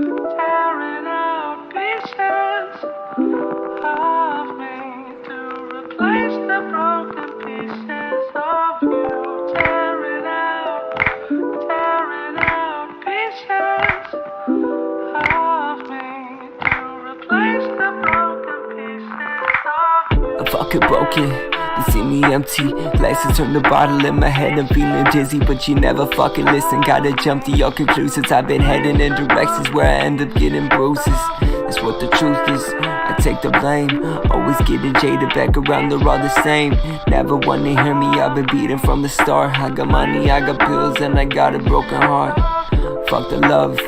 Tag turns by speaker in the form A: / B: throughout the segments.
A: Tearing out pieces of me to replace the broken pieces of you. Tearing out pieces of me to replace the broken pieces of you.
B: I'm fucking broken. You see me empty, glasses turn the bottle in my head. I'm feeling dizzy, but you never fucking listen. Gotta jump to your conclusions. I've been heading in directions where I end up getting bruises. That's what the truth is, I take the blame. Always getting jaded, back around, they're all the same. Never wanna hear me, I've been beating from the start. I got money, I got pills, and I got a broken heart. Fuck the love,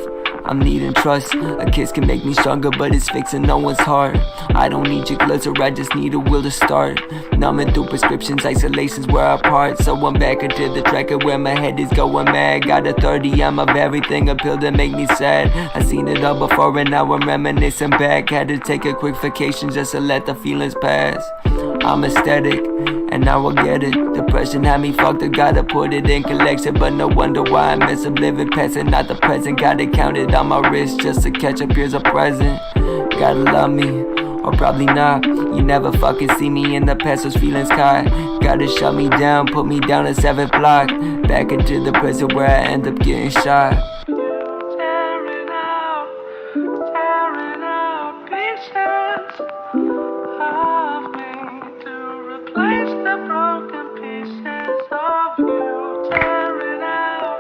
B: I'm needing trust. A kiss can make me stronger, but it's fixing no one's heart. I don't need your glitter, I just need a will to start. Numbing through prescriptions, isolations we're apart. So I'm back into the track of where my head is going mad. Got a 30M of everything, a pill to make me sad. I seen it all before and now I'm reminiscing back. Had to take a quick vacation just to let the feelings pass. I'm aesthetic, and now I get it. Depression had me fucked, I gotta put it in collection. But no wonder why I miss up living past and not the present. Gotta count it on my wrist just to catch up, here's a present. Gotta love me, or probably not. You never fucking see me in the past, those feelings caught. Gotta shut me down, put me down at 7th block. Back into the prison where I end up getting shot.
A: Tearing out pieces of me to replace the broken pieces of you. Tearing out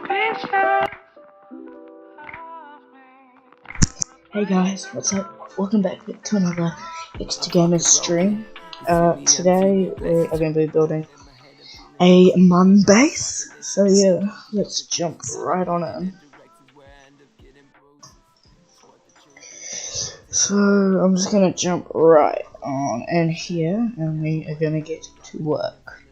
A: pieces of me.
C: Hey guys, what's up? Welcome back to another X2 Gamers stream. Today we are going to be building a mum base. So yeah, let's jump right on in. So I'm just going to jump right on in here and we are going to get to work.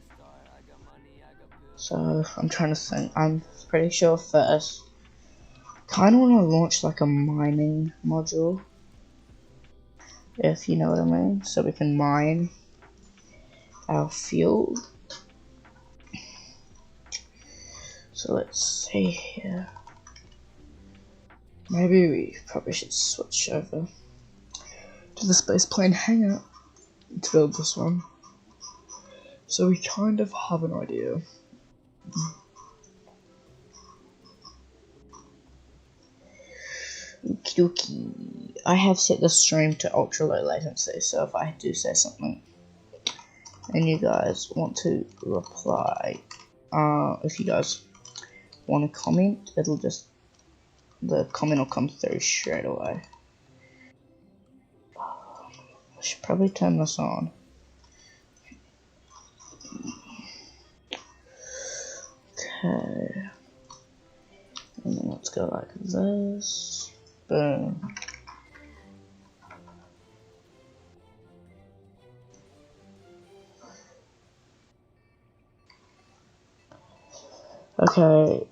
C: So I'm trying to think, I'm pretty sure first kind of want to launch like a mining module, if you know what I mean, so we can mine our fuel. So let's see here, maybe we probably should switch over to the space plane hangar to build this one, so we kind of have an idea. Okie. I have set the stream to ultra low latency, so if I do say something and you guys want to reply, if you guys want to comment, it'll just, the comment will come through straight away. I should probably turn this on. Okay, and then let's go like this. Boom. Okay.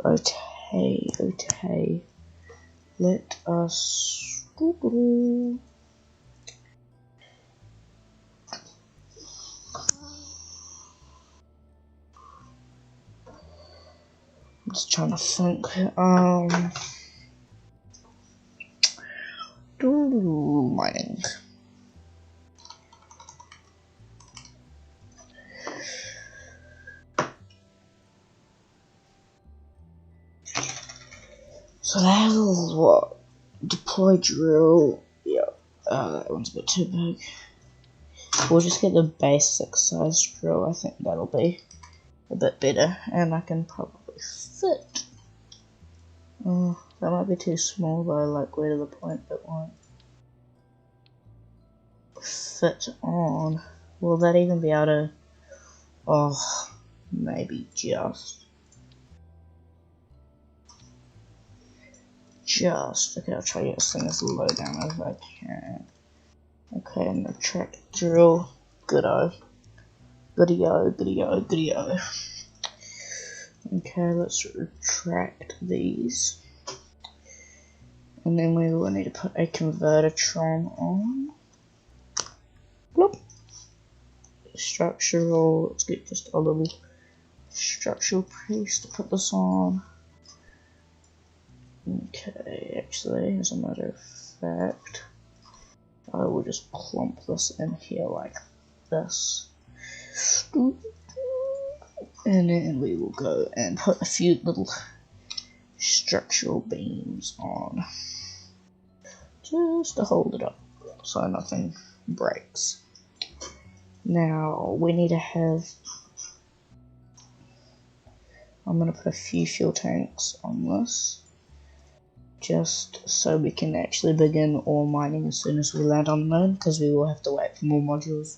C: Okay. Let us I'm just trying to think. Mining. So that is what? Deploy drill. Yeah. That one's a bit too big. We'll just get the basic size drill. I think that'll be a bit better, and I can probably fit. Oh, that might be too small though, like way to the point it won't fit on. Will that even be able to? Oh, maybe just. Okay, I'll try to get this thing as low down as I can. Okay, and the track drill. Goodie-o. Okay, let's retract these. And then we will need to put a converter tron on. Bloop. structural. Let's get just a little structural piece to put this on. Okay, actually, as a matter of fact, I will just plump this in here like this. And then we will go and put a few little structural beams on. Just to hold it up so nothing breaks. Now, we need to have... I'm going to put a few fuel tanks on this. Just so we can actually begin ore mining as soon as we land on the moon, because we will have to wait for more modules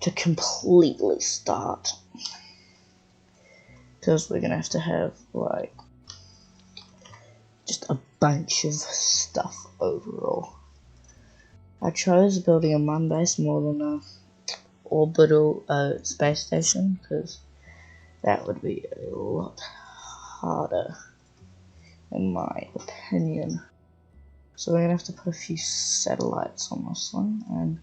C: to completely start. Because we're going to have, like, just a bunch of stuff overall. I chose building a moon base more than a orbital space station, because that would be a lot harder, in my opinion. So we're gonna have to put a few satellites on this one, and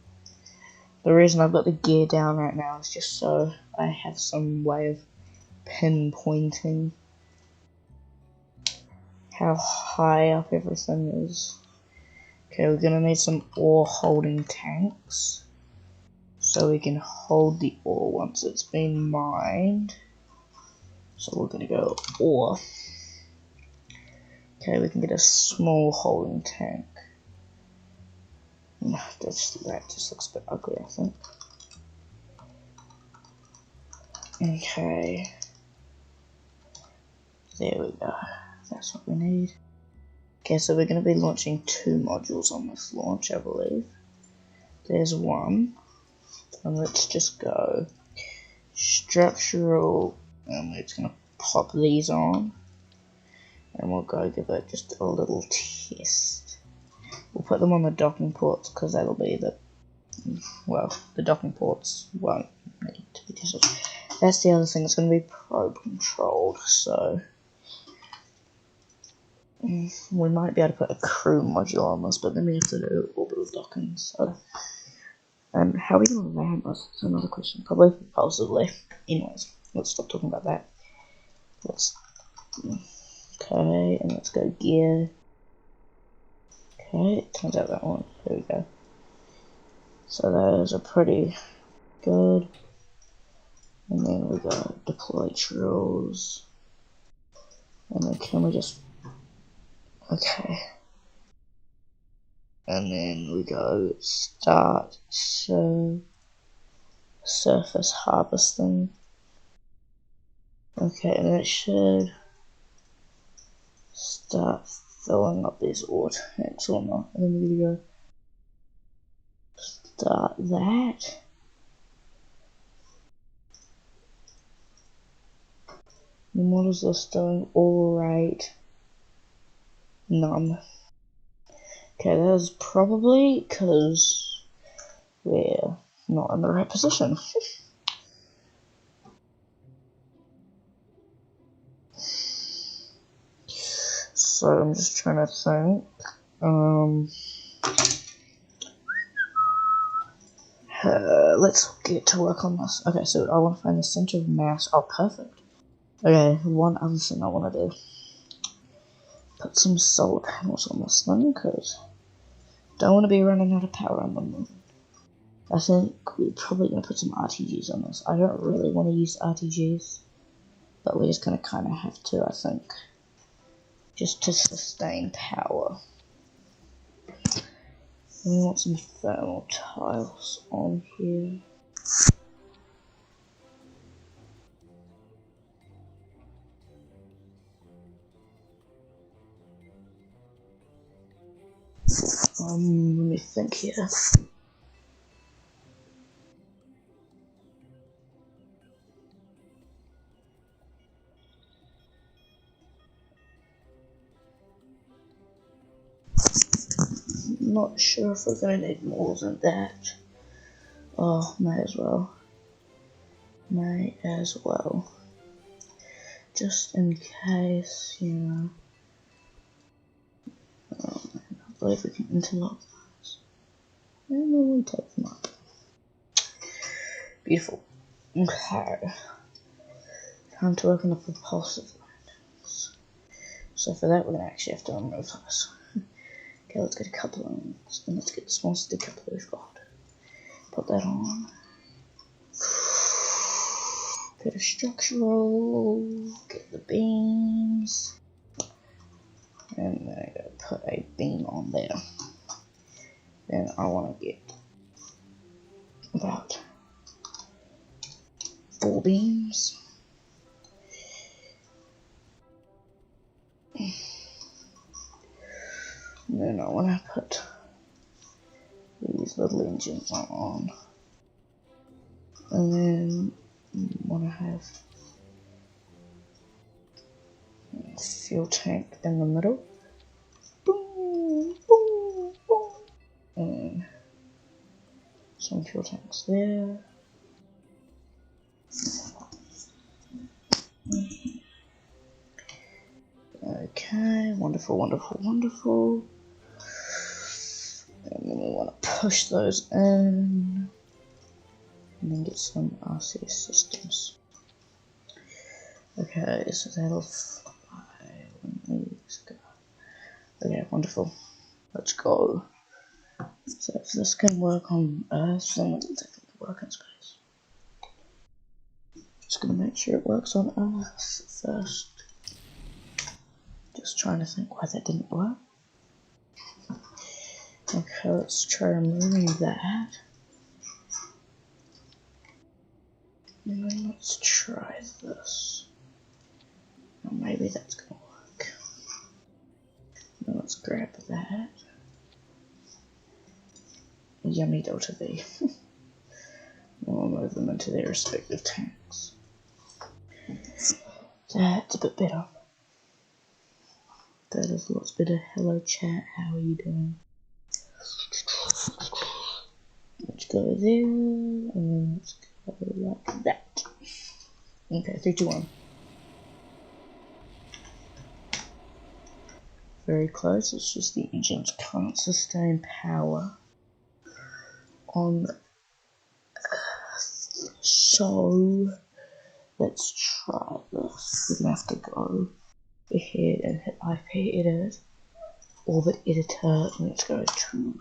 C: the reason I've got the gear down right now is just so I have some way of pinpointing how high up everything is. Okay, we're gonna need some ore holding tanks so we can hold the ore once it's been mined. So we're gonna go ore. Okay, we can get a small holding tank. That just looks a bit ugly, I think. Okay. There we go. That's what we need. Okay, so we're going to be launching 2 modules on this launch, I believe. There's one. And let's just go structural, and we're just going to pop these on. And we'll go give it just a little test. We'll put them on the docking ports, because that'll be the... Well, the docking ports won't need to be tested. That's the other thing, it's going to be probe controlled, so... We might be able to put a crew module on this, but then we have to do orbital docking, so... And how are we going to land this? That's another question. Probably possibly. Anyways, let's stop talking about that. Let's... Okay, and let's go gear. Okay, turns out that one. There we go. So those are pretty good. And then we go deploy drills. And then can we just... Okay. And then we go start surface harvesting. Okay, and it should start filling up these ore tanks or not. And then we go start that. And what is this doing? Ore rate none. Okay, that is probably because we're not in the right position. So I'm just trying to think. Let's get to work on this. Okay, so I want to find the center of mass. Oh, perfect. Okay, one other thing I want to do. Put some solar panels on this thing, because don't want to be running out of power on the moon. I think we're probably going to put some RTGs on this. I don't really want to use RTGs, but we're just going to kind of have to, I think, just to sustain power. And we want some thermal tiles on here. Let me think here. Not sure if we're going to need more than that. Oh, may as well. May as well. Just in case, you know. Oh man, I believe we can interlock those. And then we take them up. Beautiful. Okay. Time to open up repulsive landings. So for that, we're gonna actually have to remove those. Okay, let's get a couple of them, and let's get the smallest decoupler we've got. Put that on. Get a structural. Get the beams. And then I gotta put a beam on there. Then I want to get about 4 beams. And then I want to put these little engines on. And then I want to have a fuel tank in the middle. Boom, boom, boom. And some fuel tanks there. Okay, wonderful, wonderful, wonderful. And then we want to push those in. And then get some RCS systems. Okay, so that'll fly. Okay, wonderful. Let's go. So if this can work on Earth, then it'll definitely work in space. Just gonna make sure it works on Earth first. Just trying to think why that didn't work. Okay, let's try removing that. And then let's try this. Well, maybe that's gonna work. Now let's grab that. Yummy Delta V. We'll move them into their respective tanks. That's a bit better. That is lots better. Hello chat, how are you doing? Let's go there, and then let's go like that. Okay, 3, 2, 1. Very close, it's just the engines can't sustain power on Earth. So, let's try this. We're gonna have to go ahead and hit IP edit, orbit editor, and let's go to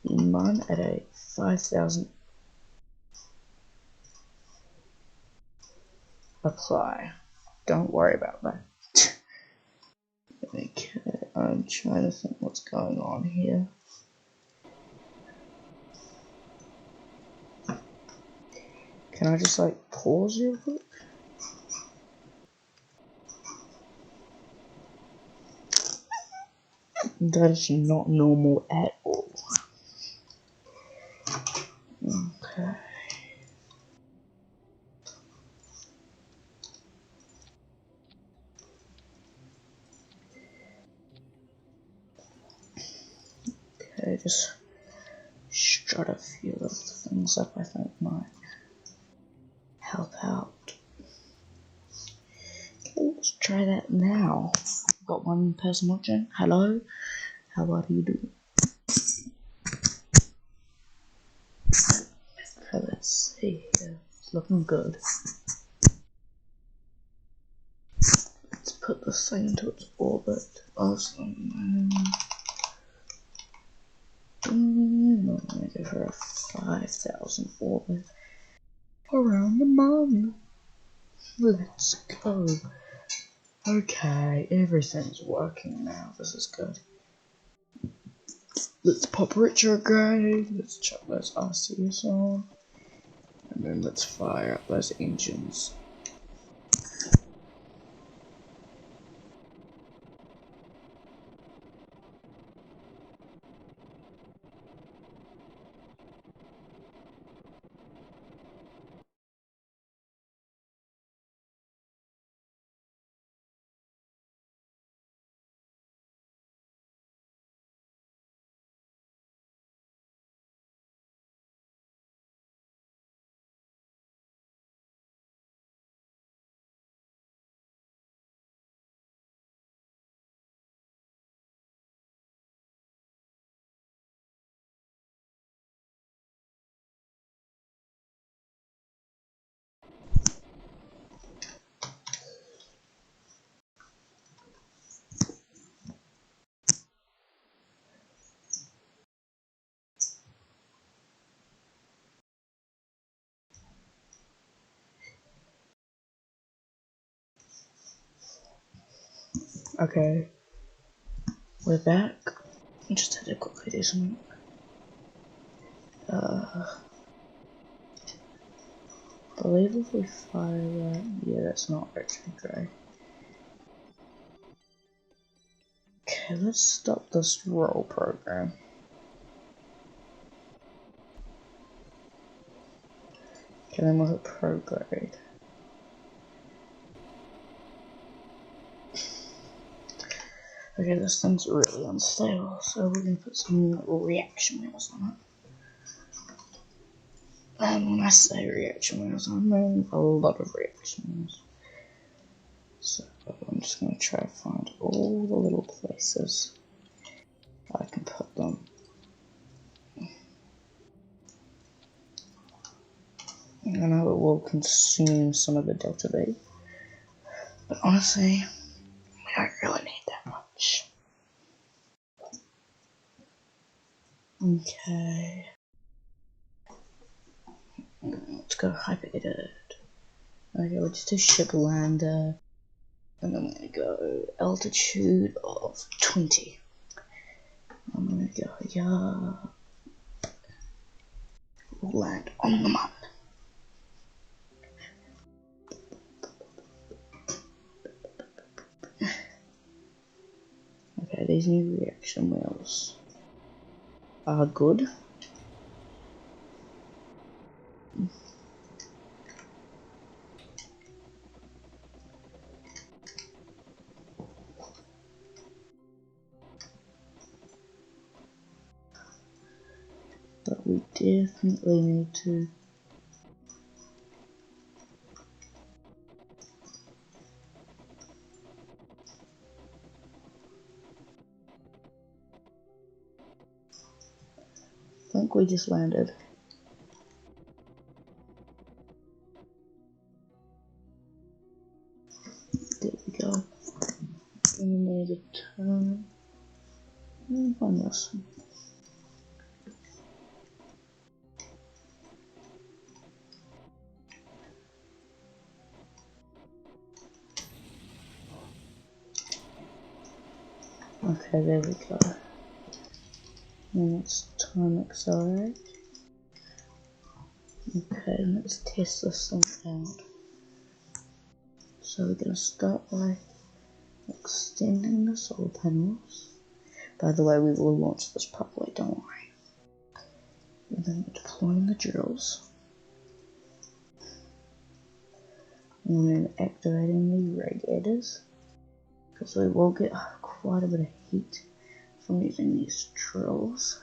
C: Iman at a 5,000. Apply. Don't worry about that. Okay, I'm trying to think what's going on here. Can I just like pause real quick? That is not normal at all. Okay. Okay, just strut a few of the things up I think might help out. Okay, let's try that now. Got one person watching. Hello, how are you doing? Okay, let's see here. It's looking good. Let's put this thing into its orbit. Awesome. I'm gonna give her a 5,000 orbit around the moon. Let's go. Okay, everything's working now. This is good. Let's pop retrograde. Let's chuck those RCS on. And then let's fire up those engines. Okay, we're back. I just had to quickly do something. I believe if we fire that, yeah, that's not retrograde. Okay, let's stop this roll program. Okay, then we'll hit prograde. Okay, this thing's really unstable, so we're gonna put some reaction wheels on it. And when I say reaction wheels, I mean a lot of reaction wheels. So I'm just gonna try to find all the little places I can put them. I know it will consume some of the delta V, but honestly, we don't really need that much. Okay. Let's go hyper edit. Okay, we'll just do ship lander. And I'm gonna go altitude of 20. I'm gonna go, yeah. We'll land on the map. Okay, these new reaction wheels are good. But we definitely need to I think we just landed. There we go. And we made a turn. Find this. Okay, there we go. And let's time accelerate. Okay, let's test this thing out. So we're gonna start by extending the solar panels. By the way, we will launch this properly, don't worry. And then we're deploying the drills. And then activating the radiators, because we will get quite a bit of heat from using these drills.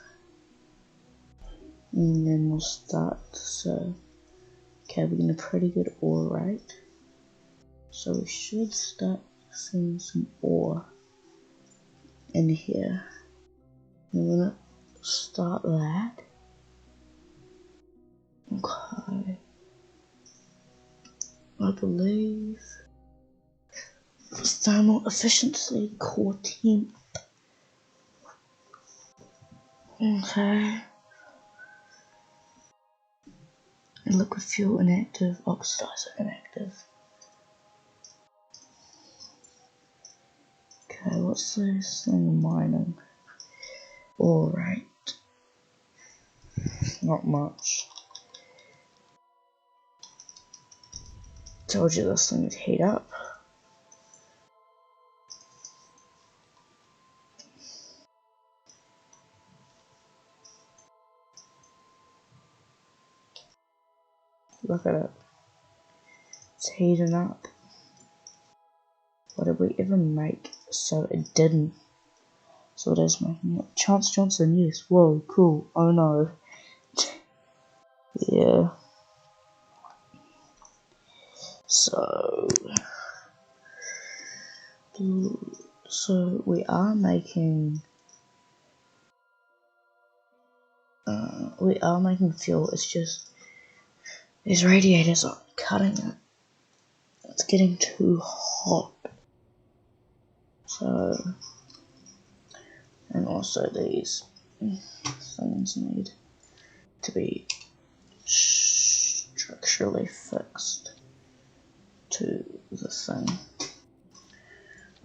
C: And then we'll start, so, okay, we're getting a pretty good ore rate. So we should start seeing some ore in here. I'm gonna start that. Okay. I believe thermal efficiency, core temp. Okay. And liquid fuel inactive, oxidizer inactive. Okay, what's this thing mining? Alright. Not much. Told you this thing would heat up. Look at it. It's heating up. What did we ever make so it didn't? So it is making it. Chance Johnson, yes. Whoa, cool. Oh no. Yeah. So we are making fuel. It's just these radiators are cutting it. It's getting too hot. So, and also these things need to be structurally fixed to the thing.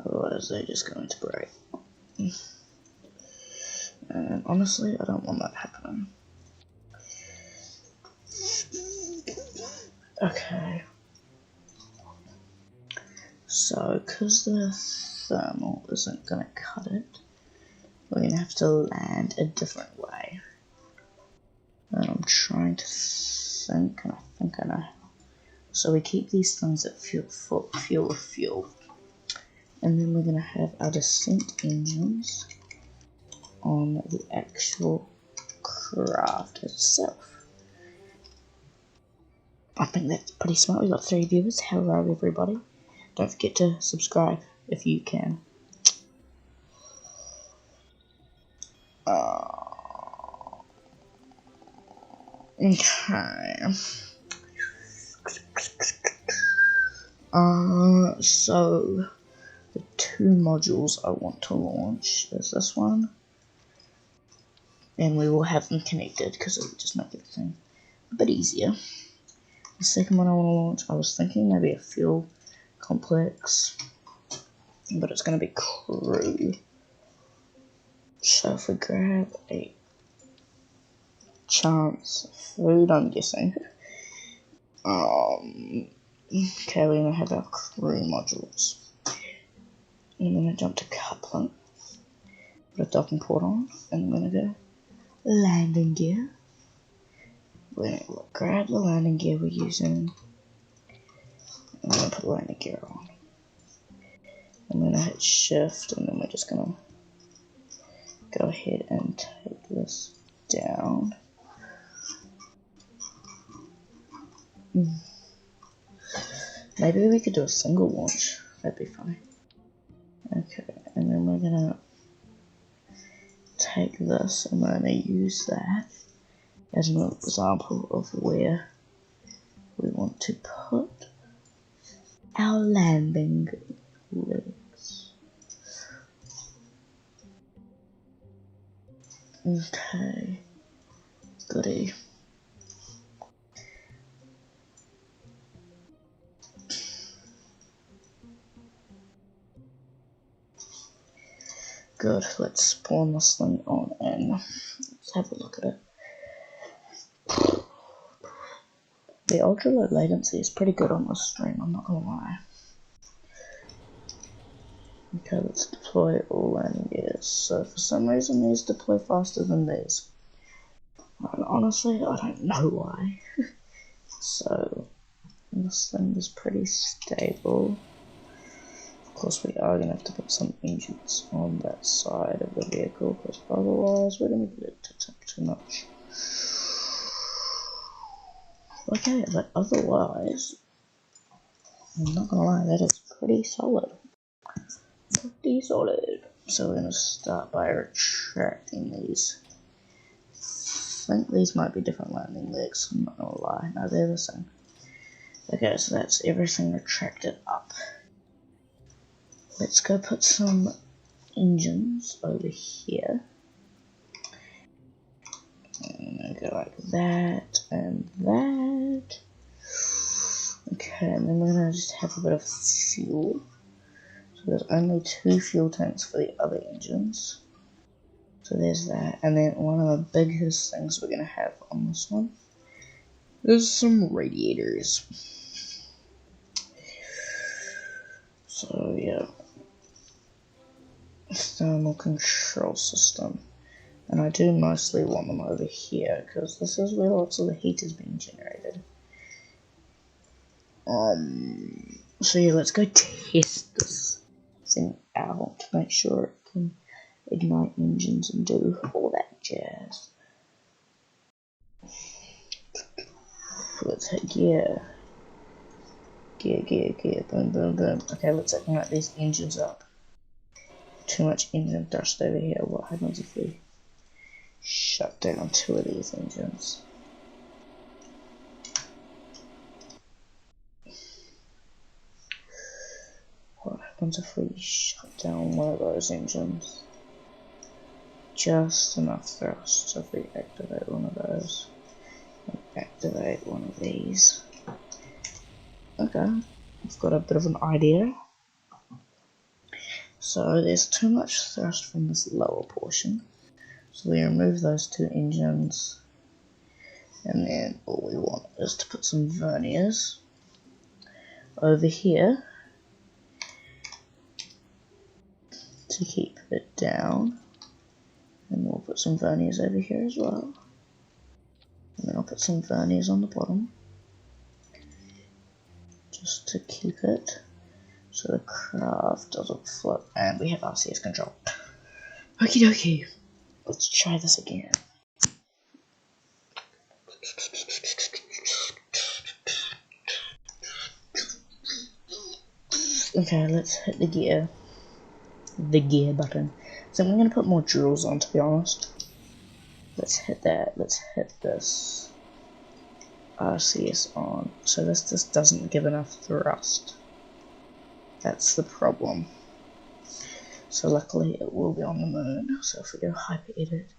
C: Otherwise, they're just going to break. And honestly, I don't want that happening. Okay. So, because the thermal isn't going to cut it, we're going to have to land a different way. And I'm trying to think, and I think I know how. So we keep these things at fuel. And then we're going to have our descent engines on the actual craft itself. I think that's pretty smart. We got 3 viewers. Hello, everybody. Don't forget to subscribe if you can. Okay. So the 2 modules I want to launch is this one, and we will have them connected because it will just make everything a bit easier. The second one I want to launch, I was thinking maybe a fuel complex, but it's going to be crew. So if we grab a chance food, I'm guessing. Okay, we're going to have our crew modules. I'm going to jump to coupling, put a docking port on, and I'm going to go landing gear. We're going to grab the landing gear we're using. I'm going to put the landing gear on. I'm going to hit shift, and then we're just going to go ahead and take this down. Maybe we could do a single launch. That'd be funny. Okay, and then we're gonna take this and we're gonna use that as an example of where we want to put our landing legs. Okay, goody. Good, let's spawn this thing on and let's have a look at it. The ultra low latency is pretty good on this stream, I'm not gonna lie. Okay, let's deploy all landing gears. So for some reason these deploy faster than these. And honestly, I don't know why. So this thing is pretty stable. Of course, we are going to have to put some engines on that side of the vehicle, because otherwise we're going to get it to take too much. Okay, but otherwise, I'm not going to lie, that is pretty solid. Pretty solid. So we're going to start by retracting these. I think these might be different landing legs, I'm not going to lie. No, they're the same. Okay, so that's everything retracted up. Let's go put some engines over here. And go like that and that. Okay, and then we're gonna just have a bit of fuel. So there's only 2 fuel tanks for the other engines. So there's that. And then one of the biggest things we're gonna have on this one is some radiators. So yeah. Thermal control system, and I do mostly want them over here because this is where lots of the heat is being generated. So yeah, let's go test this thing out to make sure it can ignite engines and do all that jazz. Let's hit gear, boom, boom, boom. Okay, let's ignite these engines up. Too much engine dust over here. What happens if we shut down 2 of these engines? What happens if we shut down one of those engines? Just enough thrust. So if we activate one of those and activate one of these. Okay, I've got a bit of an idea. So there's too much thrust from this lower portion. So we remove those two engines. And then all we want is to put some verniers over here to keep it down. And we'll put some verniers over here as well. And then I'll put some verniers on the bottom. Just to keep it so the craft doesn't float. And we have RCS control. Okie dokie. Let's try this again. Okay, let's hit the gear button. So I'm gonna put more drills on, to be honest. Let's hit that. Let's hit this RCS on. So this just doesn't give enough thrust. That's the problem. So luckily it will be on the moon. So if we go hyper edit,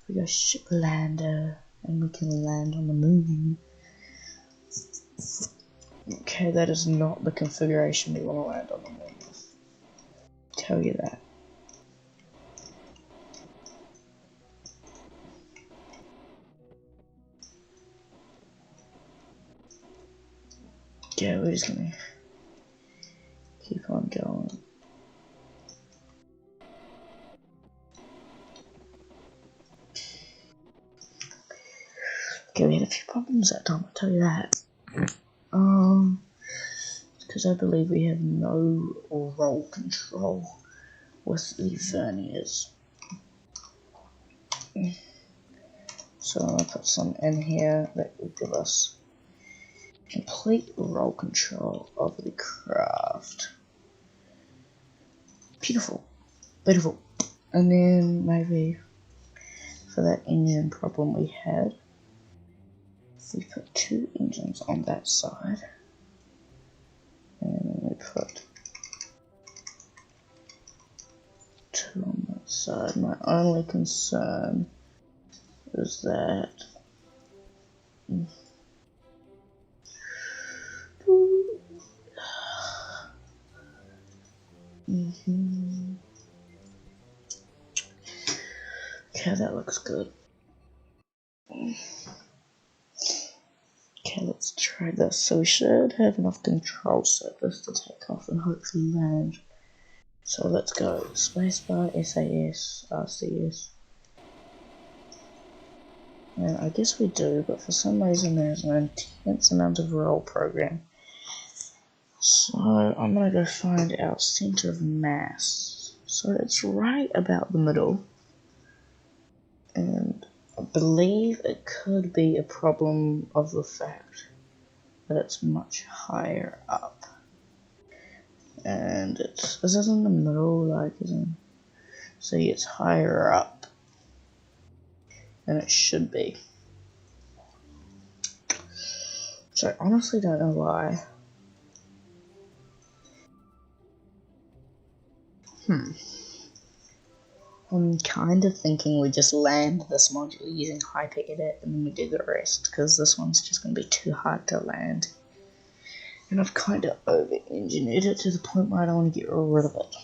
C: we go ship lander, and we can land on the moon. Okay, that is not the configuration we want to land on the moon with. Tell you that. Yeah, we're just gonna keep on going. Okay, we had a few problems that time, I'll tell you that. Because I believe we have no roll control with the verniers. So I'm gonna put some in here that will give us complete roll control of the craft. Beautiful, beautiful. And then maybe for that engine problem we had, if we put two engines on that side, and then we put two on that side. My only concern is that okay, that looks good. Okay, let's try this. So we should have enough control surface to take off and hopefully land. So let's go. Spacebar, SAS, RCS. And I guess we do, but for some reason there's an intense amount of roll program. So I'm gonna go find our center of mass. So it's right about the middle. And I believe it could be a problem of the fact that it's much higher up. And is it in the middle, like, see, it's higher up than it should be. So I honestly don't know why. I'm kind of thinking we just land this module using HyperEdit and then we do the rest, because this one's just going to be too hard to land. And I've kind of over-engineered it to the point where I don't want to get rid of it.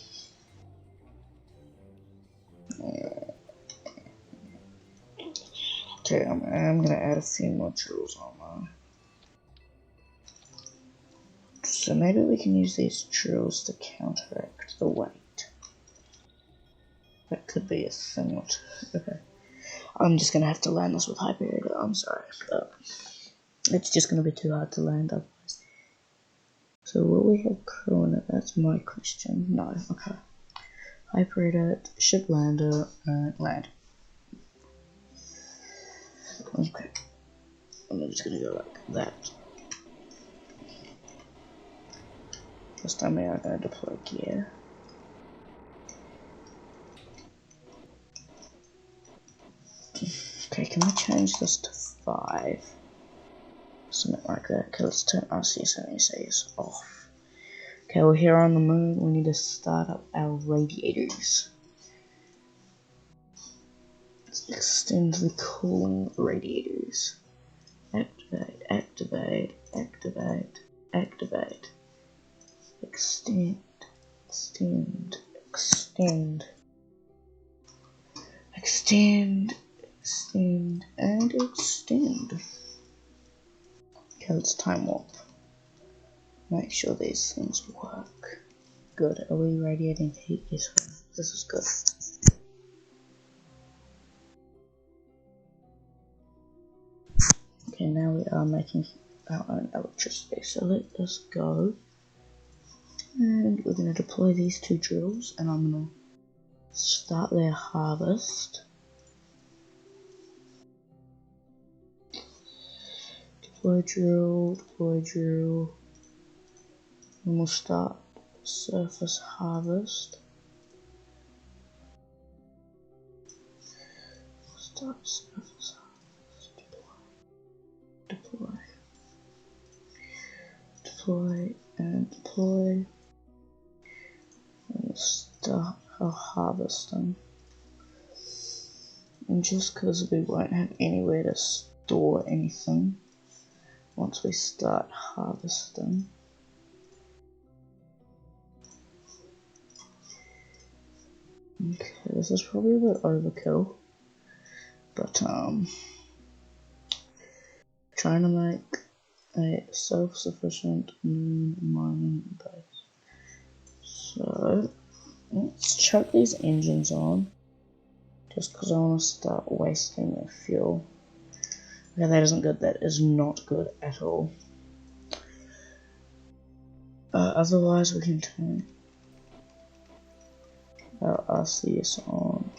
C: Okay, I'm going to add a few more drills on there. So maybe we can use these drills to counteract the weight. That could be a thing. Okay. I'm just going to have to land this with HyperEdit, I'm sorry. But it's just going to be too hard to land otherwise. So will we have crew in it? That's my question. No, okay. HyperEdit, ship lander, and land. Okay. I'm just going to go like that. This time we are going to deploy gear. Okay, can we change this to 5? Something like that. Okay, let's turn RCS and SAS off. Okay, we're here on the moon. We need to start up our radiators. Let's extend the cooling radiators. Activate, activate, activate, activate. Extend, extend, extend, extend, extend, and extend. Okay, let's time warp. Make sure these things work. Good. Are we radiating heat? Yes, this is good. Okay, now we are making our own electricity. So let us go. And we're going to deploy these 2 drills, and I'm going to start their harvest. Deploy drill, deploy drill. And we'll start surface harvest. Start surface harvest. Deploy. Deploy and deploy. And we'll start our harvesting. And just because we won't have anywhere to store anything once we start harvesting. Okay, this is probably a bit overkill, but trying to make a self-sufficient mining base. So let's chuck these engines on, just because I want to start wasting their fuel. Okay, that isn't good. That is not good at all. Otherwise, we can turn our RCS on.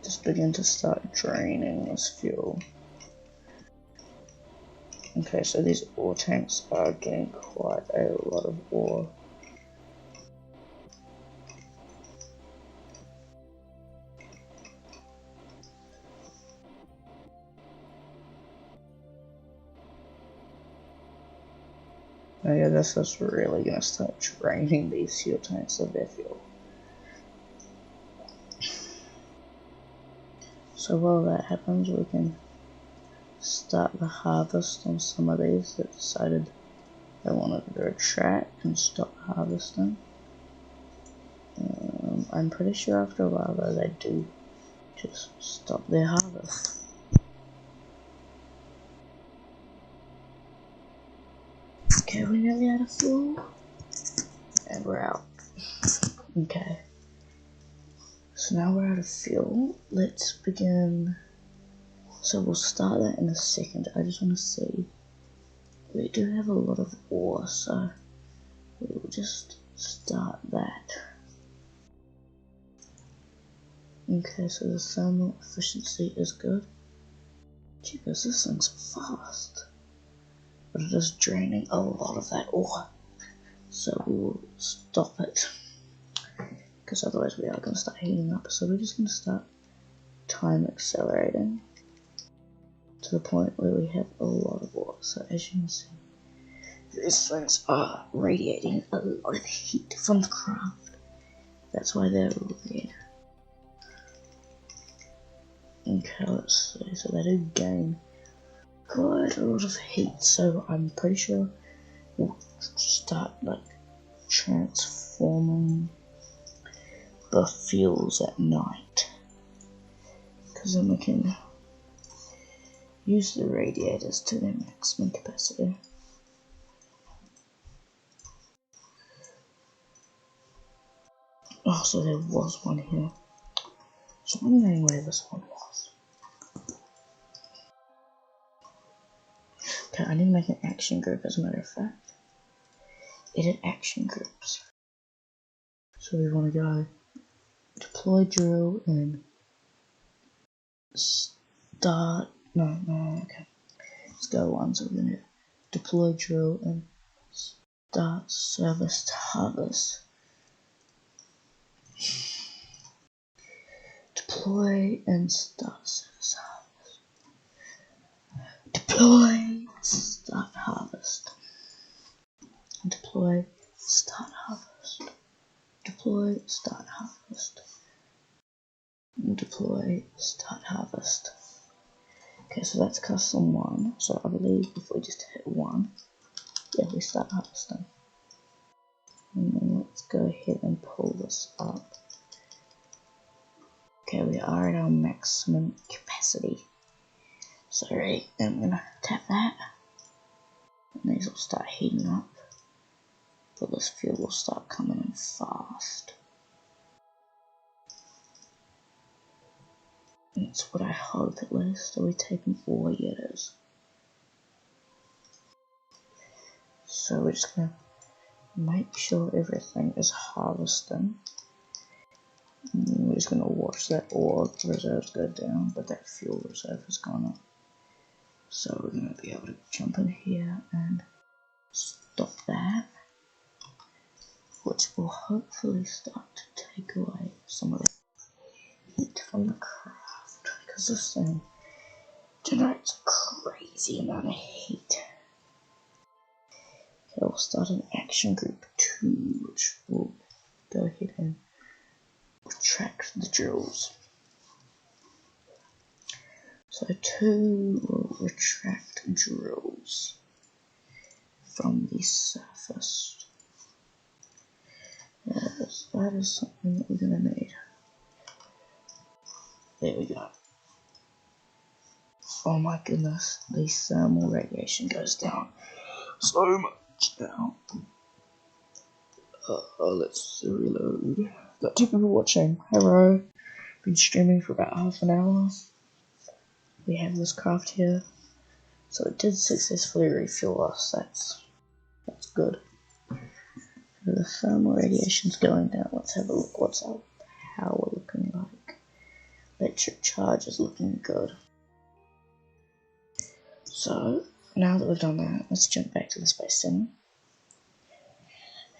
C: Just begin to start draining this fuel. Okay, so these ore tanks are getting quite a lot of ore. Oh yeah, this is really gonna start draining these fuel tanks of their fuel. So while that happens, we can start the harvest on some of these that decided they wanted to retract and stop harvesting. I'm pretty sure after a while though they do just stop their harvest. Okay, we're nearly out of fuel. And we're out. Okay. So now we're out of fuel. Let's begin. So we'll start that in a second. I just want to see. We do have a lot of ore, so we'll just start that. Okay, so the thermal efficiency is good. Jeepers, this thing's fast. But it is draining a lot of that ore. So we will stop it. Because otherwise we are going to start heating up. So we're just going to start time accelerating to the point where we have a lot of ore. So as you can see, these things are radiating a lot of heat from the craft. That's why they're red. Okay, let's see. So they do gain quite a lot of heat. So I'm pretty sure we'll start like transforming the fuels at night. Because then we can use the radiators to their maximum capacity. Oh, so there was one here. So I'm wondering where this one was. Okay, I need to make an action group as a matter of fact. Edit action groups. So we want to go deploy drill and start. No, okay. Let's go one. So we're going to deploy drill and start service harvest. Deploy and start service harvest. Deploy, start harvest. Deploy, start harvest. Deploy, start harvest. Deploy, start harvest. Okay, so that's custom 1. So I believe if we just hit 1, yeah, we start harvesting. And then let's go ahead and pull this up. Okay, we are at our maximum capacity. So right, I'm gonna tap that. And these will start heating up. But this fuel will start coming in fast. That's what I hope at least. Are we taking 4? Yeah, it is. So we're just gonna make sure everything is harvesting. And we're just gonna watch that ore reserves go down, but that fuel reserve has gone up. So we're gonna be able to jump in here and stop that, which will hopefully start to take away some of the heat from the craft, because this thing generates a crazy amount of heat. Okay, we'll start an action group 2, which will go ahead and retract the drills. So 2 will retract drills from the surface. Yes, that is something that we're gonna need. There we go. Oh my goodness, the thermal radiation goes down so much now. Let's reload. Got 2 people watching. Hello. Been streaming for about half an hour. We have this craft here. So it did successfully refuel us. That's good. The thermal radiation's going down. Let's have a look. What's our power looking like? Electric charge is looking good. So now that we've done that, let's jump back to the space center.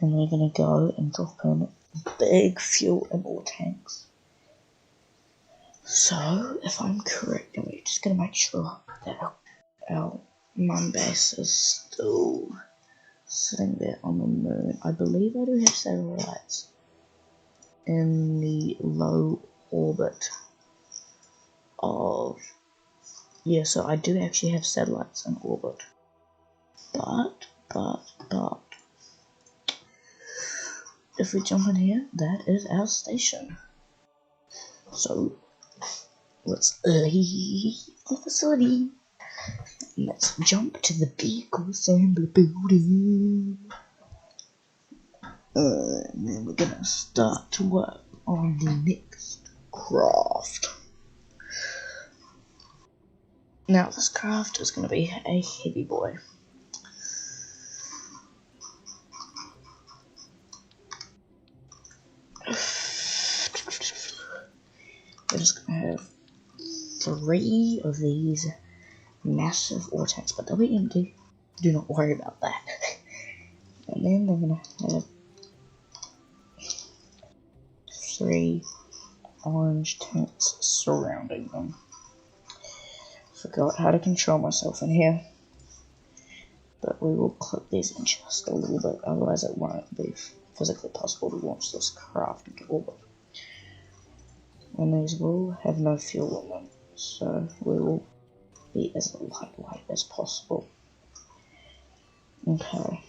C: And we're gonna go and drop in big fuel and ore tanks. So if I'm correct, then we're just gonna make sure that our moon base is still sitting there on the moon. I believe I do have satellites in the low orbit of... Yeah, so I do actually have satellites in orbit. But... if we jump in here, that is our station. So, let's leave the facility. Let's jump to the vehicle assembly building. And then we're gonna start to work on the next craft. Now this craft is gonna be a heavy boy. We're just gonna have 3 of these massive ore tanks, but they'll be empty. Do not worry about that. And then they're gonna have 3 orange tanks surrounding them. Forgot how to control myself in here, but we will clip these in just a little bit, otherwise it won't be physically possible to launch this craft into orbit. And these will have no fuel in them, so we will be as lightweight as possible. Okay,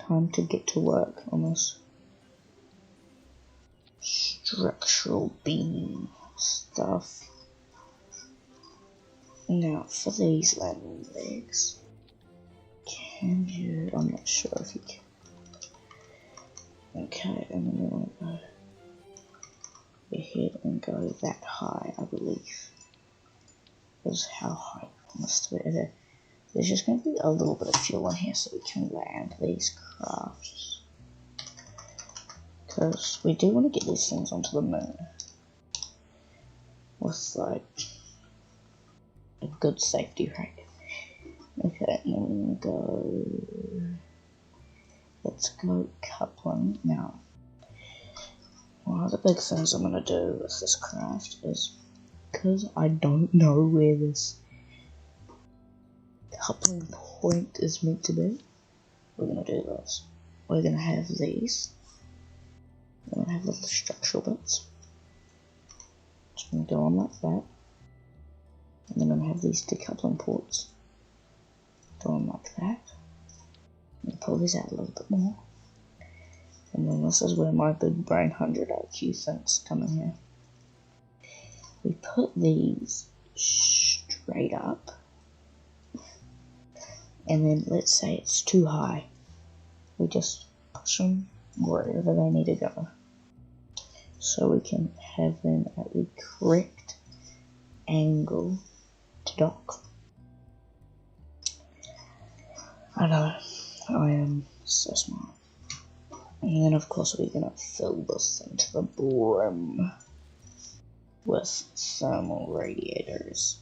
C: time to get to work on this structural beam stuff. Now for these landing legs, can you... I'm not sure if you can. Okay, and then we want to go ahead and go that high, I believe. Is how high it must be. There's just going to be a little bit of fuel in here so we can land these crafts. Because we do want to get these things onto the moon with like a good safety rate. Okay, and then we're gonna go... Let's go coupling. Now, one of the big things I'm going to do with this craft is, because I don't know where this coupling point is meant to be, we're going to do this. We're going to have these. We're going to have little structural bits. Just going to go on like that. And then I'm going to have these decoupling ports going like that. And pull these out a little bit more. And then this is where my big brain 100 IQ things come in here. We put these straight up. And then let's say it's too high. We just push them wherever they need to go. So we can have them at the correct angle to dock. I know, I am so smart. And then of course we're gonna fill this thing to the brim with thermal radiators.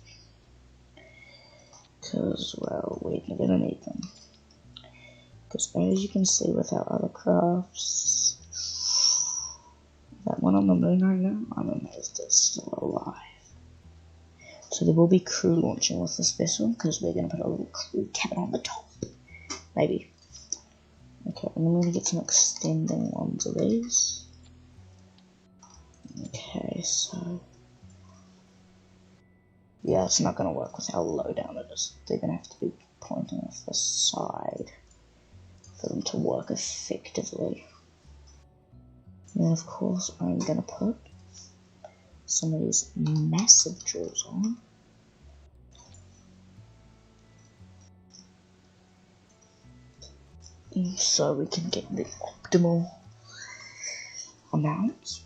C: Cause, well, we're gonna need them. Because as you can see with our other crafts, that one on the moon right now, I'm amazed it's still alive. So there will be crew launching with this vessel, because we're going to put a little crew cabin on the top. Maybe. Okay, and then we're going to get some extending ones of these. Okay, so... yeah, it's not going to work with how low down it is. They're going to have to be pointing off the side for them to work effectively. And then of course I'm going to put some of these massive drills on. So we can get the optimal amount.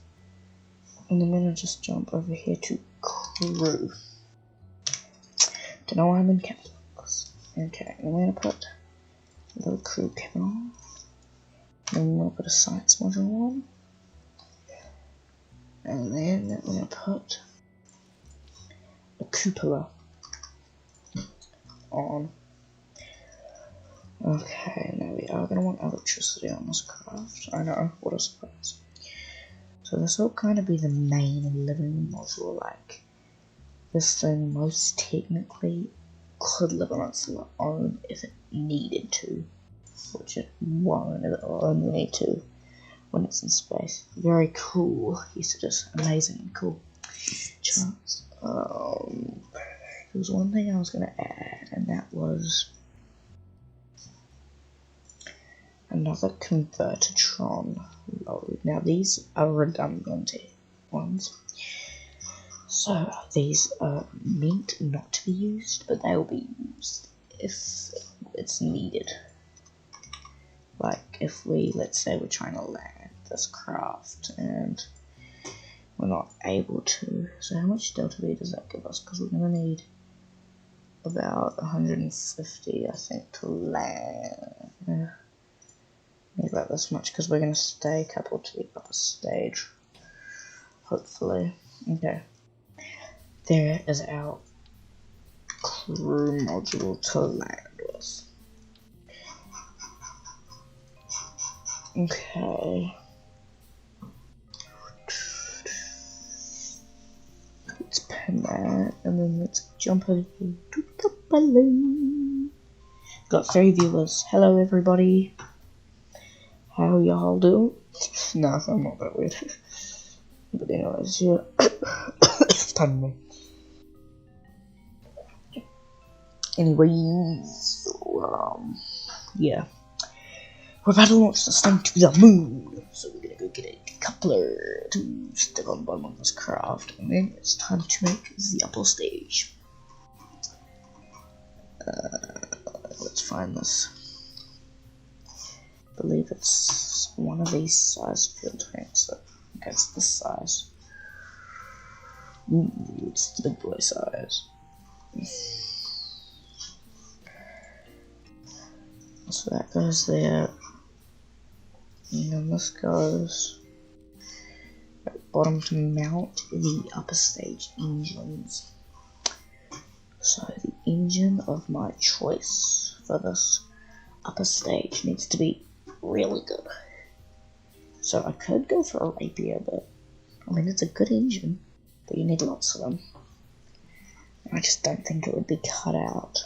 C: And then I'm going to just jump over here to crew. Don't know why I'm in caps locks. Okay, I'm going to put a little crew cabin on. Then we'll put a sights module on. And then we're going to put a cupola on. Okay, now we are going to want electricity on this craft. I know, what a surprise. So this will kind of be the main living module. Like, this thing most technically could live on its own if it needed to. Which it won't, it will only need to when it's in space. Very cool. Yes, it is. Amazing and cool. Charts. There was one thing I was going to add, and that was another Convertitron load. Now these are redundant ones. So these are meant not to be used, but they will be used if it's needed. Like if we, let's say we're trying to land this craft and we're not able to. So how much delta V does that give us? Because we're going to need about 150, I think, to land. Yeah. Need about this much because we're going to stay coupled to the upper stage. Hopefully. Okay. There is our crew module to land with. Okay. Let's pin that, and then let's jump over here to the balloon. Got 3 viewers. Hello, everybody. How y'all doing? No, I'm not that weird. But anyways, yeah. Pardon me. Anyways, yeah. We're about to launch this thing to the moon, so we're gonna go get a decoupler to stick on the bottom of this craft, and then it's time to make the upper stage. Let's find this. I believe it's one of these size fuel tanks. Okay, it's this size. Ooh, it's the big boy size. So that goes there. And then this goes at the bottom to mount the upper stage engines. So the engine of my choice for this upper stage needs to be really good. So I could go for a Rapier, but I mean it's a good engine, but you need lots of them. I just don't think it would be cut out.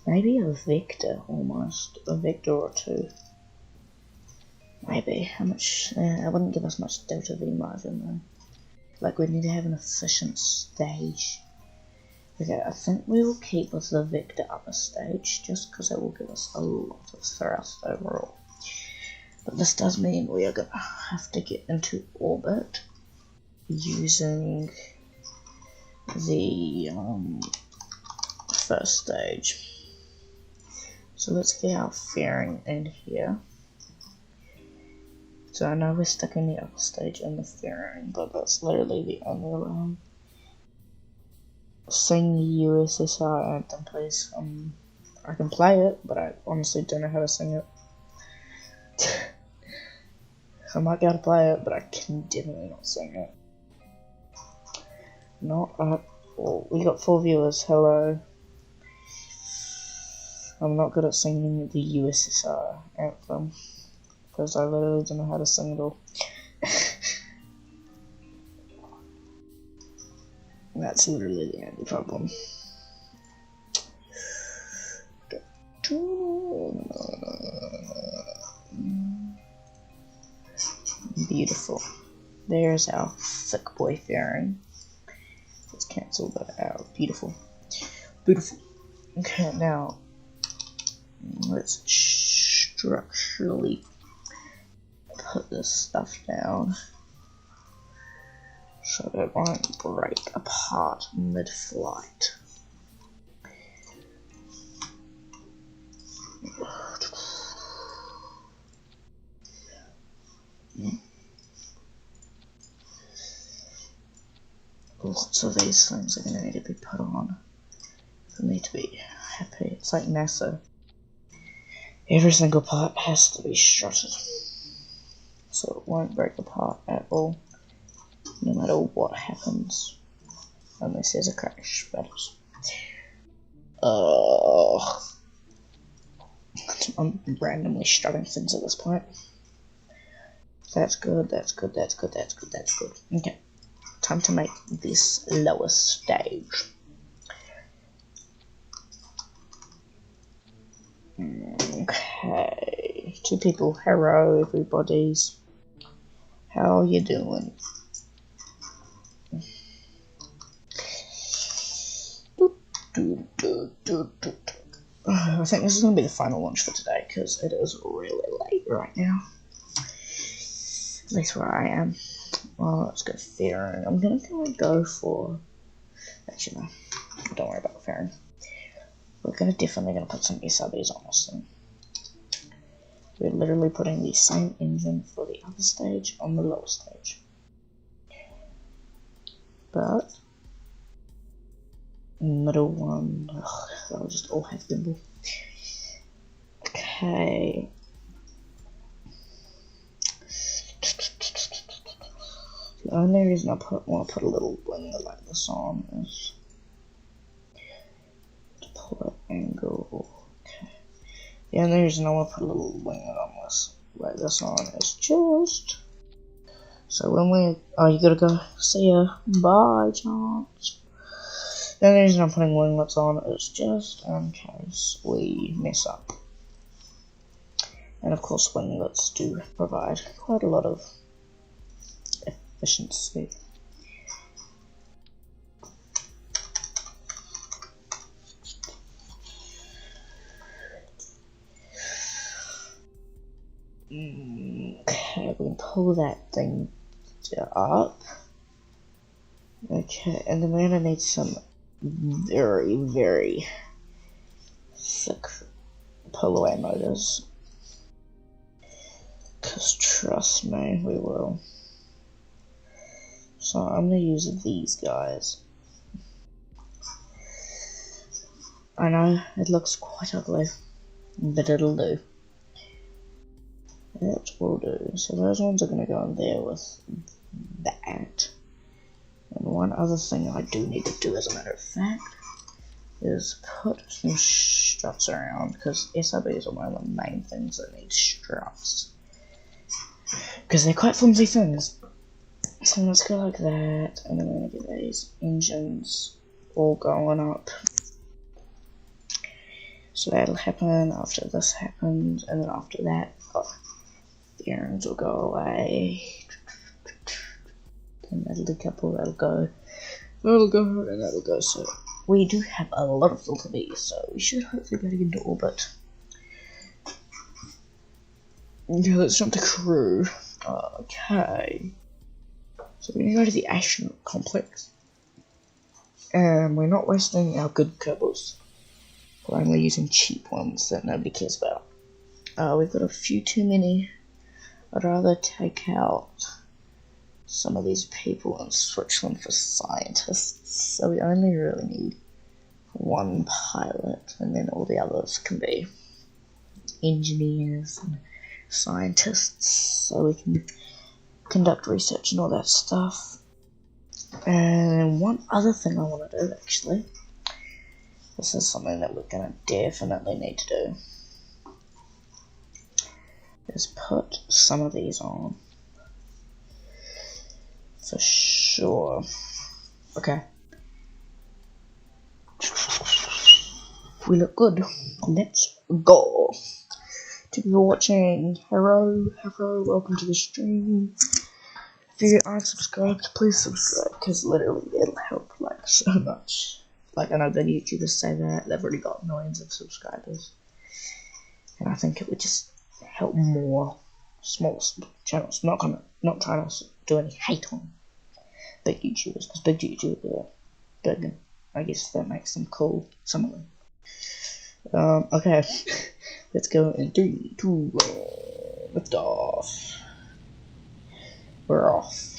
C: Maybe a Vector almost, a Vector or 2. Maybe. How much? It wouldn't give us much delta V margin though. Like we need to have an efficient stage. Okay, I think we will keep with the vector upper stage just because it will give us a lot of thrust overall. But this does mean we are going to have to get into orbit using the first stage. So let's get our fairing in here. So I know we're stuck in the upper stage and the fairing, but that's literally the only sing the USSR anthem, please. I can play it, but I honestly don't know how to sing it. I might be able to play it, but I can definitely not sing it. Well, we got 4 viewers, hello. I'm not good at singing the USSR anthem, because I literally don't know how to sing it all. That's literally the only problem. Beautiful. There's our thick boy fairing. Let's cancel that out. Beautiful. Beautiful. Okay, now let's structurally put this stuff down so that it won't break apart mid-flight. Lots of these things are going to need to be put on for me to be happy. It's like NASA. Every single part has to be strutted, so it won't break apart at all, no matter what happens, unless there's a crash. But I'm randomly strutting things at this point. That's good, that's good, that's good, that's good, that's good. Okay, time to make this lower stage. Okay, 2 people. Hello, everybody's. How are you doing? I think this is going to be the final launch for today because it is really late right now. At least where I am. Well, let's go fairing. I'm going to go for... Actually, no. Don't worry about fairing. We're definitely going to put some SRBs on this thing. We're literally putting the same engine for the other stage on the lower stage. But middle one, they'll just all have gimbal. Okay. The only reason I want to put a little wing like this on is deploy angle. Okay. The only reason I want to put a little wing on this like this on is just so when we you gotta go. See ya. Bye, chance. The only reason I'm putting winglets on is just in case we mess up. And of course winglets do provide quite a lot of efficiency. Okay, we can pull that thing up. Okay, and then we're gonna need some very, very thick pull-away motors. Cause trust me, we will. So I'm gonna use these guys. I know it looks quite ugly, but it'll do. That will do. So those ones are gonna go in there with that. And one other thing I do need to do, as a matter of fact, is put some struts around, because SRBs are one of the main things that need struts. Because they're quite flimsy things. So let's go like that, and then we're going to get these engines all going up. So that'll happen after this happens, and then after that, the errands will go away. And that'll decouple, that'll go, and that'll go, so we do have a lot of filter bees, so we should hopefully be able to get into orbit. Okay, let's jump to crew. Okay. So we're gonna go to the astronaut complex. And we're not wasting our good Kerbals. We're only using cheap ones that nobody cares about. We've got a few too many. I'd rather take out some of these people and switch them for scientists. So we only really need one pilot, and then all the others can be engineers and scientists, so we can conduct research and all that stuff. And one other thing I want to do, actually, this is something that we're going to definitely need to do, is put some of these on. For sure. Okay. We look good. Let's go. To people watching, hello, welcome to the stream. If you aren't subscribed, please subscribe, because literally it'll help like so much. Like, I know that YouTubers say that, they've already got millions of subscribers. And I think it would just help more small channels. Not trying to do any hate on big YouTubers, because big YouTubers are big, and I guess that makes them cool, some of them. Okay, let's go in 3, 2, 1, lift off. We're off.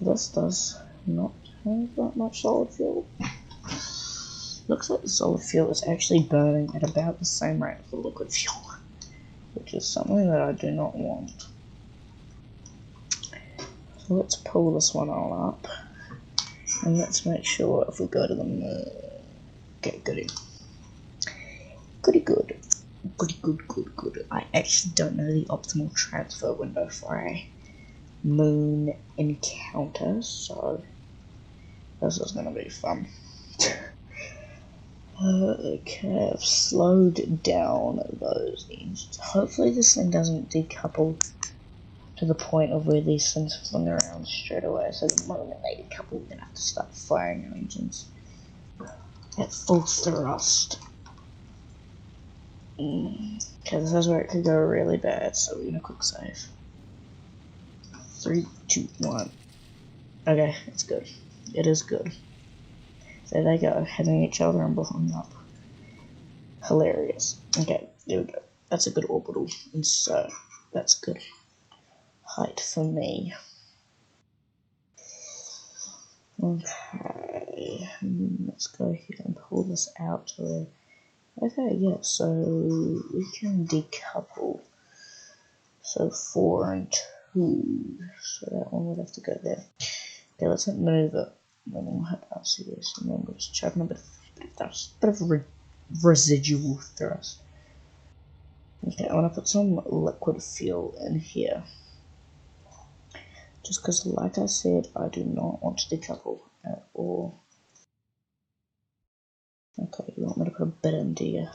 C: This does not have that much solid fuel. Looks like the solid fuel is actually burning at about the same rate as the liquid fuel, which is something that I do not want. So let's pull this one on up, and let's make sure if we go to the moon. Okay, goody. Good. I actually don't know the optimal transfer window for a moon encounter, so this is gonna be fun. Okay, I've slowed down those engines. Hopefully this thing doesn't decouple to the point of where these things fling around straight away, so the moment they decouple, we're gonna have to start firing our engines at full thrust. Okay, this is where it could go really bad, so we're gonna quick save. 3, 2, 1. Okay, it's good. It is good. There they go, hitting each other and blowing up. Hilarious. Okay, there we go. That's a good orbital, and so that's good height for me. Okay, let's go ahead and pull this out to where. Okay, yeah, so we can decouple. So 4 and 2. So that one would have to go there. Okay, let's hit maneuver. And then we'll hit LCS. And then we'll just chuck in a bit of residual thrust. Okay, I'm gonna put some liquid fuel in here. Just because, like I said, I do not want to decouple at all. Okay, you want me to put a bit in, do you?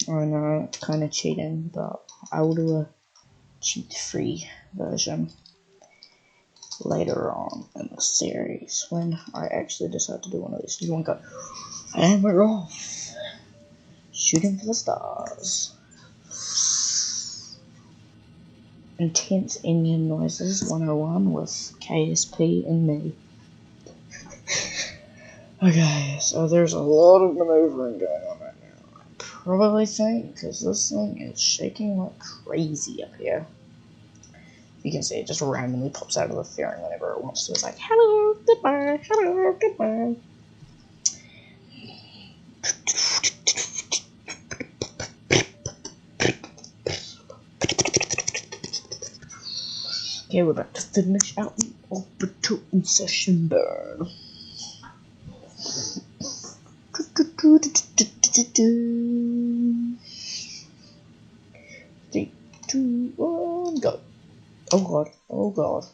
C: I know, it's kind of cheating, but I will do a cheat-free version later on in the series when I actually decide to do one of these. You want to go, and we're off, shooting for the stars. Intense engine noises 101 with KSP and me. Okay, so there's a lot of maneuvering going on right now. I probably think, because this thing is shaking like crazy up here. You can see it just randomly pops out of the fairing whenever it wants to. It's like, hello, goodbye, hello, goodbye. Okay, we're about to finish out the orbital insertion burn. 3, 2, 1, go. Oh god, oh god.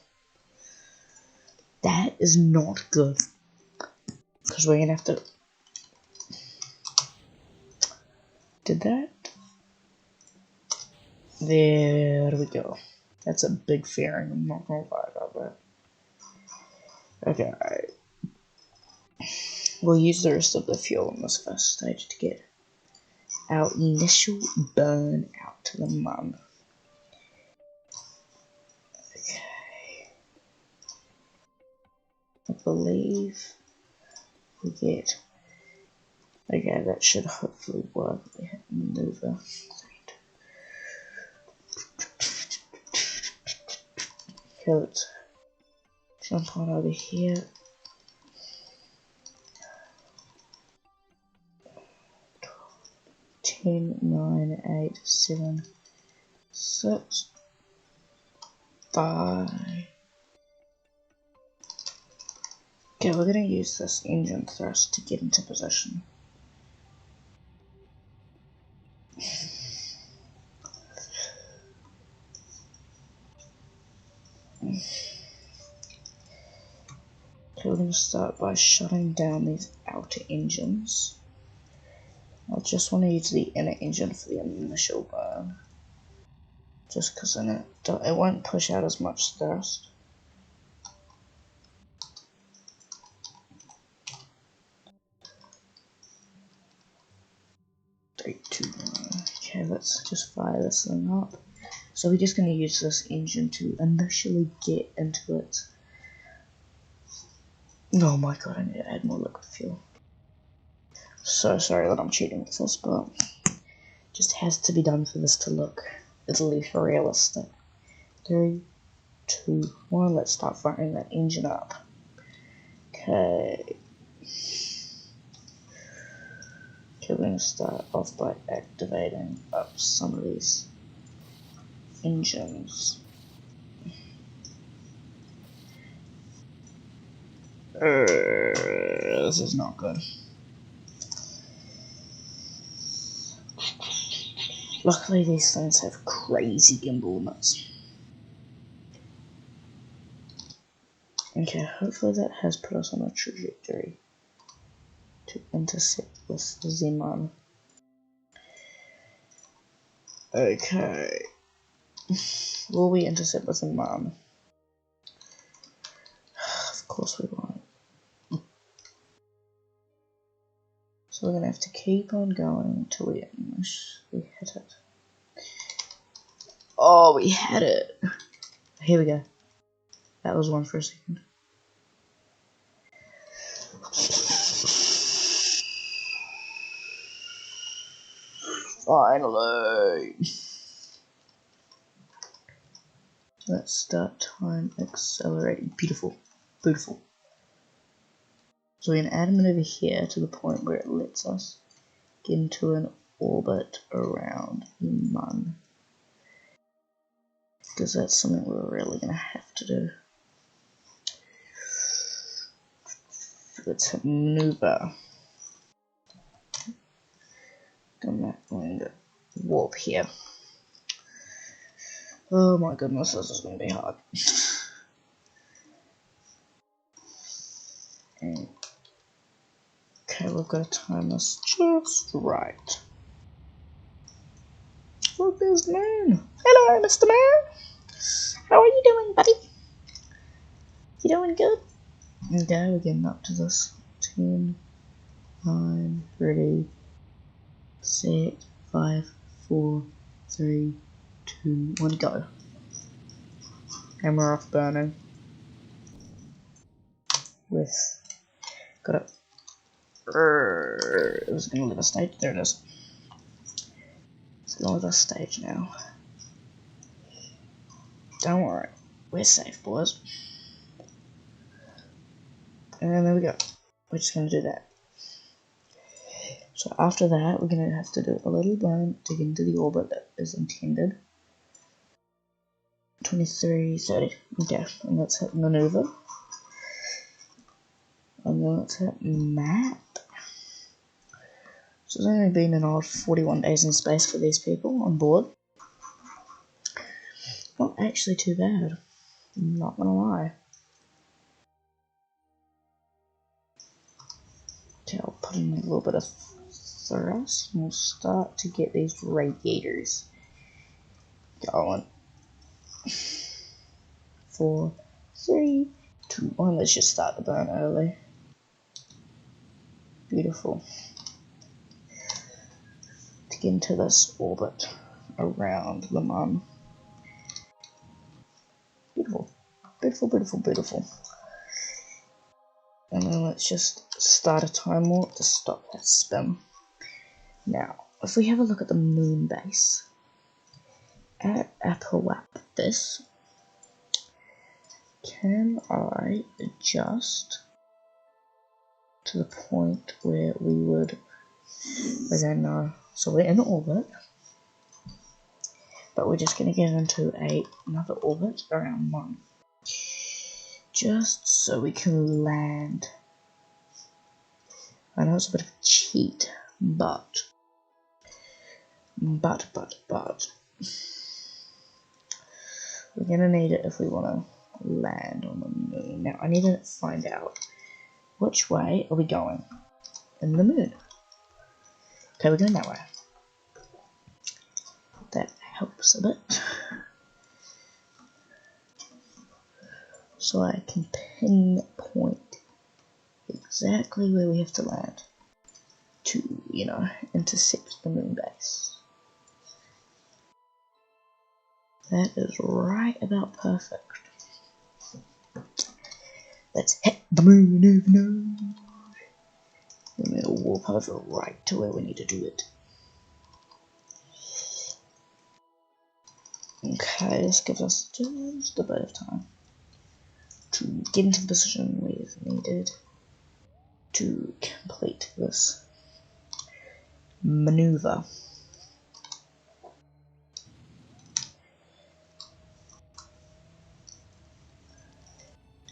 C: That is not good. Because we're gonna have to. Did that? There we go. That's a big fairing, I'm not gonna lie about that. Okay, we'll use the rest of the fuel in this first stage to get our initial burn out to the mun. Okay. I believe we get... Okay, that should hopefully work. We hit maneuver. Okay, let's jump on over here. 10, 9, 8, 7, 6, 5. Okay, we're gonna use this engine thrust to get into position. Okay, we're going to start by shutting down these outer engines. I just want to use the inner engine for the initial burn. Just because then it won't push out as much thrust. Three, two, one. Okay, let's just fire this thing up. So we're just going to use this engine to initially get into it. Oh my god, I need to add more liquid fuel. So sorry that I'm cheating with this, but just has to be done for this to look at least realistic. 3, 2, 1, let's start firing that engine up. Okay. Okay, we're going to start off by activating up some of these engines. This is not good. Luckily these things have crazy gimbal nuts. Okay, hopefully that has put us on a trajectory to intercept with the Z-Man. Okay. Will we intercept with the man? Of course we won't. So we're gonna have to keep on going until we hit it. Oh, we had it! Here we go. That was one for a second. Finally! Let's start time accelerating. Beautiful. Beautiful. So we're going to add a maneuver here to the point where it lets us get into an orbit around the Mun. Because that's something we're really going to have to do. Let's hit maneuver. I'm going to warp here. Oh my goodness, this is going to be hard. Okay, we've got to time this just right. Look, there's Man. Hello, Mr. Man. How are you doing, buddy? You doing good? Okay, we're getting up to this. 10, 9, 3, 6, 5, 4, 3, 2, 1, go. And we're off burning. With got it. It was gonna leave a stage. There it is. It's gonna leave a stage now. Don't worry, we're safe, boys. And there we go. We're just gonna do that. So after that, we're gonna have to do a little burn to get into the orbit that is intended. 23, 30. Okay, and let's hit maneuver. And then let's hit map. So it's only been an odd 41 days in space for these people on board. Not actually too bad. I'm not gonna lie. Okay, I'll put in a little bit of thrust and we'll start to get these radiators going. 4, 3, Well, let's just start the burn early. Beautiful. To get into this orbit around the Mun. Beautiful. Beautiful, beautiful, beautiful. And then let's just start a time warp to stop that spin. Now, if we have a look at the moon base, at Apoaptis, can I adjust to the point where we would, again, no, so we're in orbit, but we're just going to get into another orbit around Mun, just so we can land. I know it's a bit of a cheat, but we're going to need it if we want to land on the moon. Now, I need to find out which way are we going in the moon. Okay, we're going that way. That helps a bit. So I can pinpoint exactly where we have to land to, you know, intercept the moon base. That is right about perfect. Let's hit the moon of node. And then we'll warp over right to where we need to do it. Okay, this gives us just a bit of time to get into the position we've needed to complete this maneuver.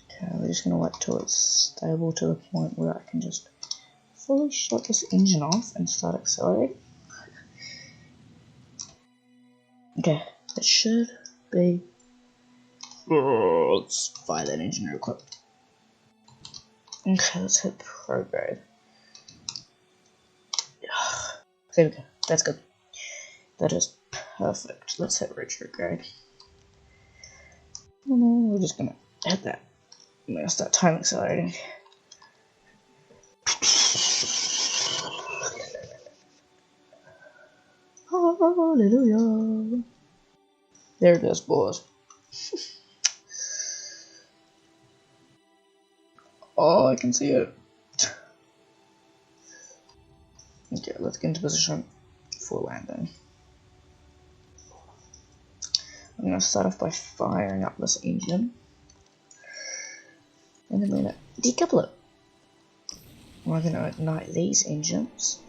C: Okay, we're just going to wait till it's stable to the point where I can just fully shut this engine off and start accelerating. Okay, that should be. Let's fire that engine real quick. Okay, let's hit prograde. There we go. That's good. That is perfect. Let's hit retrograde. Oh no, we're just gonna hit that. I'm gonna start time accelerating. Hallelujah. There it is, boys. Oh, I can see it. Okay, let's get into position for landing. I'm going to start off by firing up this engine. And then we're going to decouple it. We're going to ignite these engines,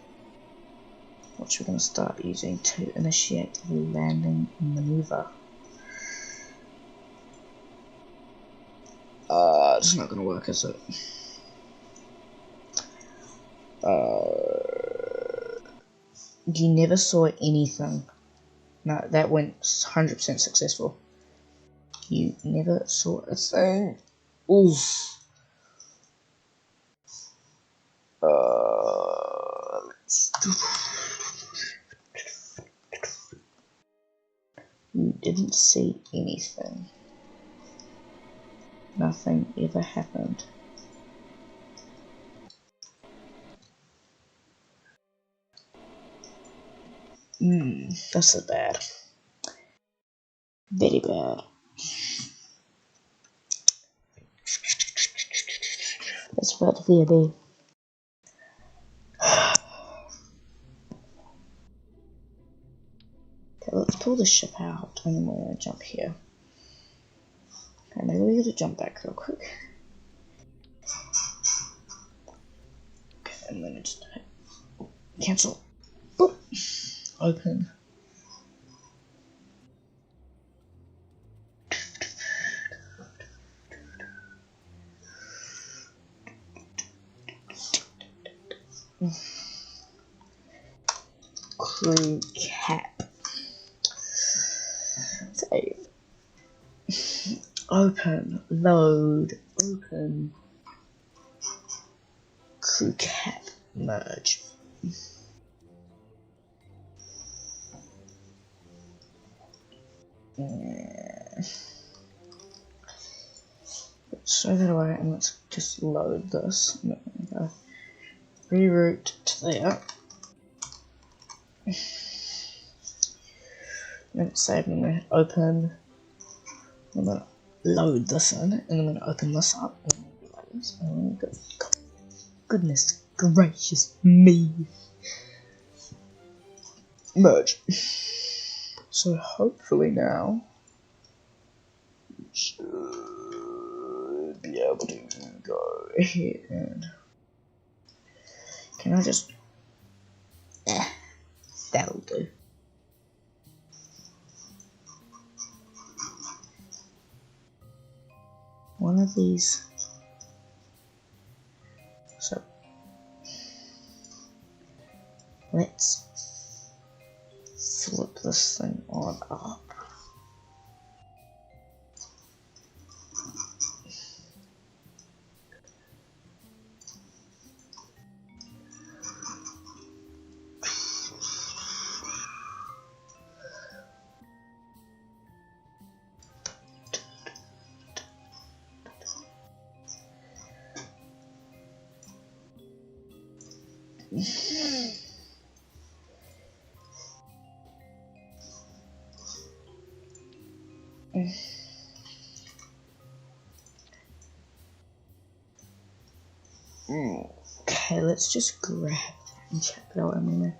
C: which we're going to start using to initiate the landing maneuver. It's not going to work, is it? You never saw anything. No, that went 100% successful. You never saw a thing. Oof. You didn't see anything. Nothing ever happened. That's so bad. Very bad. That's bad VOD. Okay, let's pull the ship out and then we're gonna jump here. Okay, maybe we gotta jump back real quick. Okay, and then just cancel. Boop. Open. Crew cap. Save. Open. Load. Open. Crew cap. Merge. let's throw that away and let's just load this. I'm gonna go reroute to there. I'm gonna save, I'm gonna open, I'm gonna load this in, and I'm gonna open this up, and I'm gonna be like this, and I'm gonna go, goodness gracious me. Merge. So hopefully now, we should be able to go ahead and, can I just, that'll do. One of these, so let's flip this thing on up. Okay, let's just grab that and check it out. I'm gonna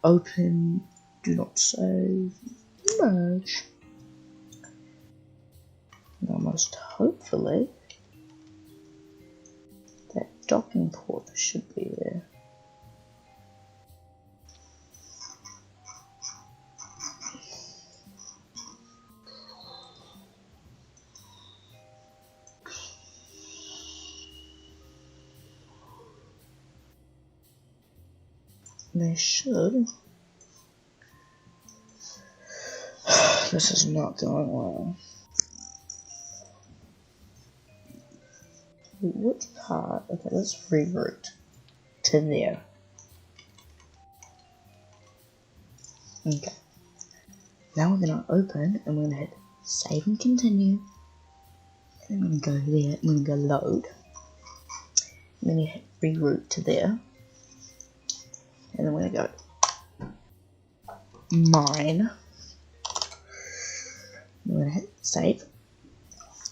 C: open, do not save, merge. Now most hopefully that docking port should be there. They should. This is not going well. Which part? Okay, let's reroute to there. Okay. Now we're gonna open and we're gonna hit save and continue. And I'm gonna go there, I'm gonna go load. I'm gonna hit reroute to there. And then we're gonna go mine. I'm gonna hit save.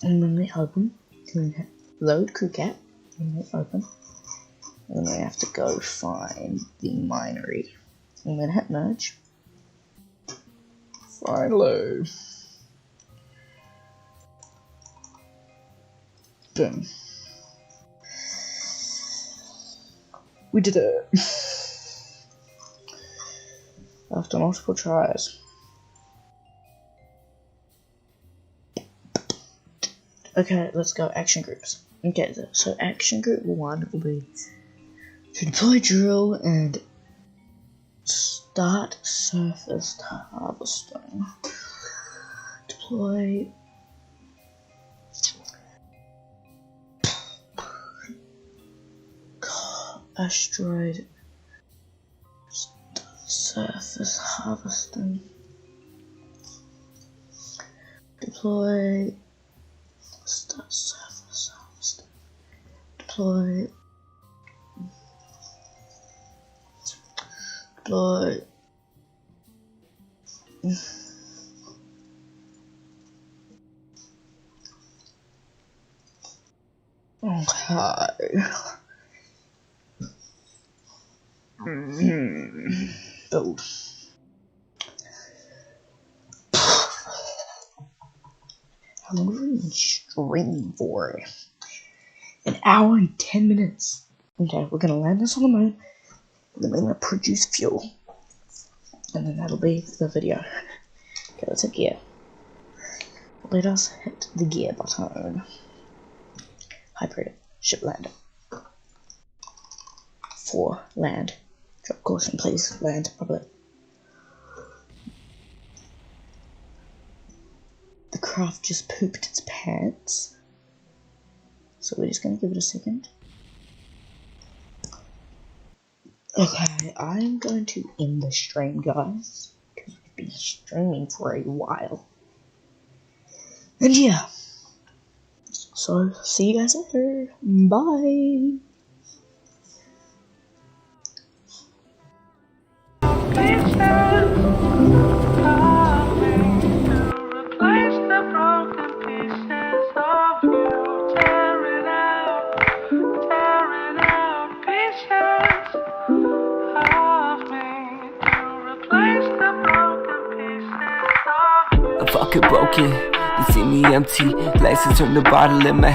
C: And then we open. I'm gonna hit load crewcat. And then open. And then we have to go find the minery. I'm gonna hit merge. Find load. Boom. We did it. After multiple tries. Okay, let's go action groups. Okay, so action group 1 will be to deploy drill and start surface harvesting. Deploy asteroid surface harvesting. Deploy start surface harvesting. Deploy okay. Build. How long have we been streaming for? An hour and 10 minutes. Okay, we're gonna land this on the moon, and then we're gonna produce fuel. And then that'll be the video. Okay, let's hit gear. Let us hit the gear button. Hybrid ship land. 4 land. Drop caution, please. Land properly. The craft just pooped its pants. So we're just gonna give it a second. Okay, I'm going to end the stream, guys, because we've been streaming for a while. And yeah, So, see you guys later. Bye.
A: Pieces of me to replace the broken pieces of you. Tear it out. Pieces of me to replace the broken pieces of you.
B: I'm fucking broken. You see me empty, glasses turn to bottle in my